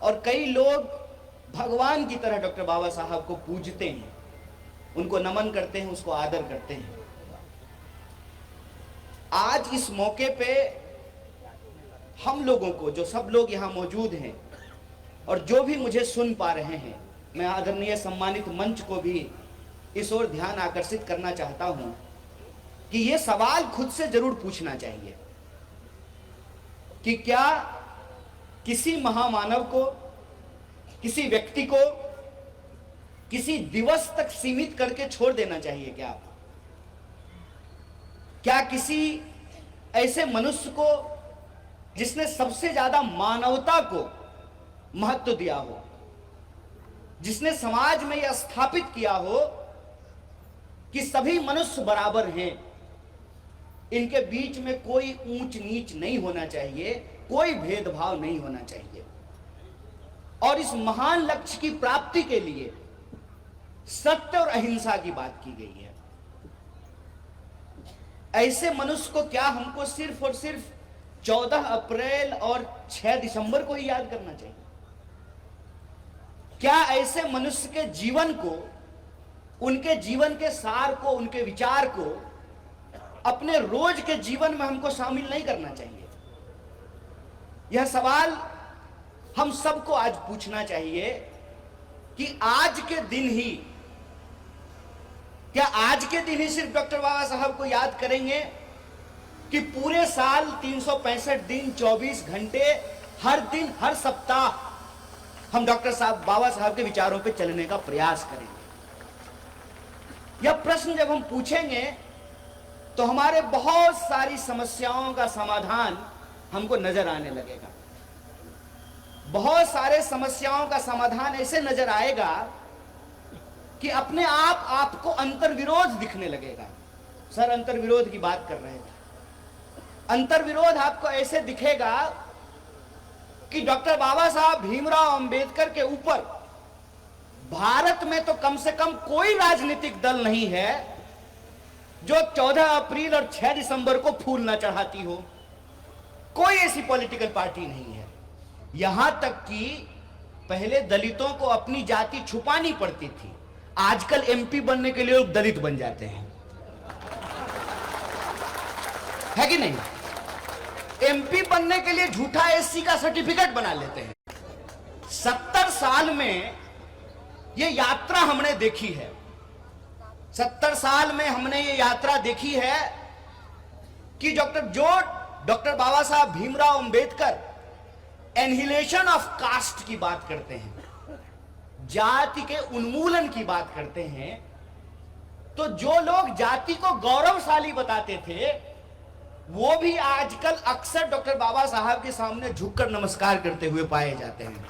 और कई लोग भगवान की तरह डॉक्टर बाबा साहब को पूजते हैं, उनको नमन करते हैं, उसको आदर करते हैं। आज इस मौके पे हम लोगों को, जो सब लोग यहाँ मौजूद हैं और जो भी मुझे सुन पा रहे हैं, मैं आदरणीय सम्मानित मंच को भी इस ओर ध्यान आकर्षित करना चाहता हूं कि ये सवाल खुद से जरूर पूछना चाहिए कि क्या किसी महामानव को, किसी व्यक्ति को किसी दिवस तक सीमित करके छोड़ देना चाहिए? क्या किसी ऐसे मनुष्य को जिसने सबसे ज्यादा मानवता को महत्व दिया हो, जिसने समाज में यह स्थापित किया हो कि सभी मनुष्य बराबर हैं, इनके बीच में कोई ऊंच नीच नहीं होना चाहिए, कोई भेदभाव नहीं होना चाहिए, और इस महान लक्ष्य की प्राप्ति के लिए सत्य और अहिंसा की बात की गई है। ऐसे मनुष्य को क्या हमको सिर्फ और सिर्फ 14 अप्रैल और 6 दिसंबर को ही याद करना चाहिए? क्या ऐसे मनुष्य के जीवन को, उनके जीवन के सार को, उनके विचार को अपने रोज के जीवन में हमको शामिल नहीं करना चाहिए? यह सवाल हम सबको आज पूछना चाहिए कि आज के दिन ही, क्या आज के दिन ही सिर्फ डॉक्टर बाबा साहब को याद करेंगे कि पूरे साल 365 दिन 24 घंटे हर दिन हर सप्ताह हम डॉक्टर साहब बाबा साहब के विचारों पे चलने का प्रयास करेंगे? यह प्रश्न जब हम पूछेंगे तो हमारे बहुत सारी समस्याओं का समाधान हमको नजर आने लगेगा। बहुत सारे समस्याओं का समाधान ऐसे नजर आएगा कि अपने आप आपको अंतर्विरोध दिखने लगेगा। सर अंतर्विरोध की बात कर रहे थे। अंतर्विरोध आपको ऐसे दिखेगा कि डॉक्टर बाबा साहब भीमराव अंबेडकर के ऊपर भारत में तो कम से कम कोई राजनीतिक दल नहीं है जो 14 अप्रैल और 6 दिसंबर को फूल ना चढ़ाती हो। कोई ऐसी पॉलिटिकल पार्टी नहीं है। यहां तक कि पहले दलितों को अपनी जाति छुपानी पड़ती थी, आजकल एमपी बनने के लिए लोग दलित बन जाते हैं, है कि नहीं? एमपी बनने के लिए झूठा एससी का सर्टिफिकेट बना लेते हैं। 70 साल में ये यात्रा हमने देखी है। 70 साल में हमने ये यात्रा देखी है कि doctor Baba Saheb Bhimrao Ambedkar annihilation of caste की बात करते हैं, जाति के उन्मूलन की बात करते हैं, तो जो लोग जाति को गौरवशाली बताते थे वो भी आजकल अक्सर डॉक्टर बाबा साहब के सामने झुककर नमस्कार करते हुए पाए जाते हैं।